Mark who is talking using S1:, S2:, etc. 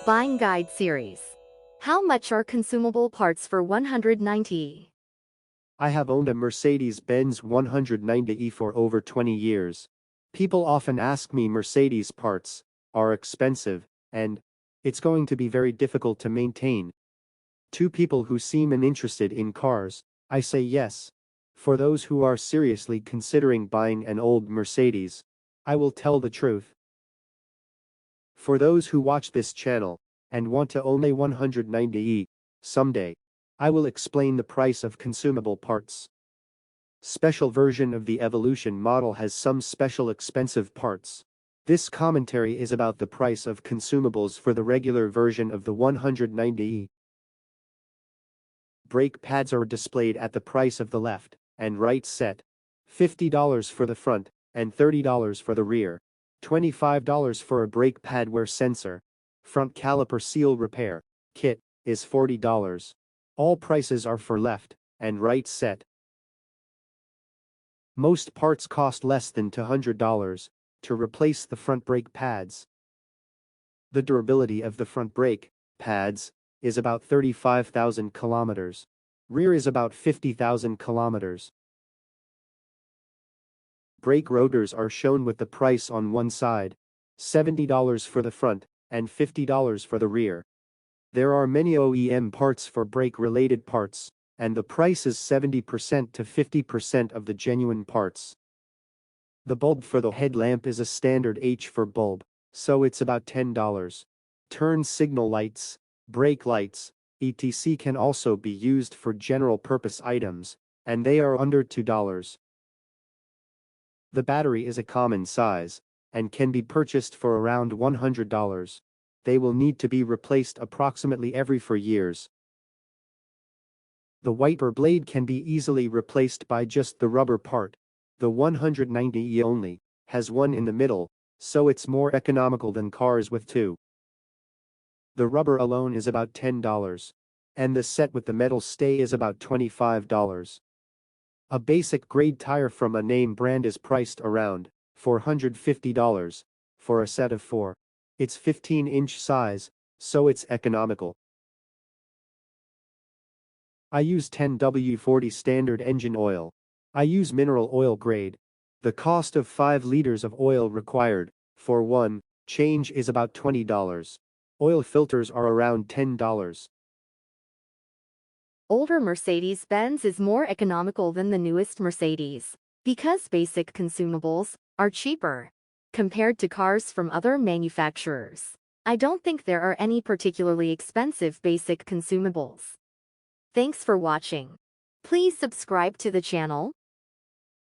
S1: Buying Guide Series. How much are consumable parts for 190?
S2: I have owned a Mercedes-Benz 190e for over 20 years. People often ask me Mercedes parts are expensive, and it's going to be very difficult to maintain. To people who seem uninterested in cars, I say yes. For those who are seriously considering buying an old Mercedes, I will tell the truth. For those who watch this channel and want to own a 190e someday, I will explain the price of consumable parts. Special version of the Evolution model has some special expensive parts. This commentary is about the price of consumables for the regular version of the 190e. Brake pads are displayed at the price of the left and right set. $50 for the front and $30 for the rear. $25 for a brake pad wear sensor. Front caliper seal repair kit is $40. All prices are for left and right set. Most parts cost less than $200 to replace the front brake pads. The durability of the front brake pads is about 35,000 kilometers. Rear is about 50,000 kilometers. Brake rotors are shown with the price on one side, $70 for the front and $50 for the rear. There are many OEM parts for brake-related parts, and the price is 70% to 50% of the genuine parts. The bulb for the headlamp is a standard H for bulb, so it's about $10. Turn signal lights, brake lights, etc. can also be used for general-purpose items, and they are under $2. The battery is a common size, and can be purchased for around $100. They will need to be replaced approximately every 4 years. The wiper blade can be easily replaced by just the rubber part. The 190e only has one in the middle, so it's more economical than cars with two. The rubber alone is about $10, and the set with the metal stay is about $25. A basic grade tire from a name brand is priced around $450 for a set of 4. It's 15-inch size, so it's economical. I use 10W40 standard engine oil. I use mineral oil grade. The cost of 5 liters of oil required for one change is about $20. Oil filters are around $10.
S1: Older Mercedes-Benz is more economical than the newest Mercedes, because basic consumables are cheaper compared to cars from other manufacturers. I don't think there are any particularly expensive basic consumables. Thanks for watching. Please subscribe to the channel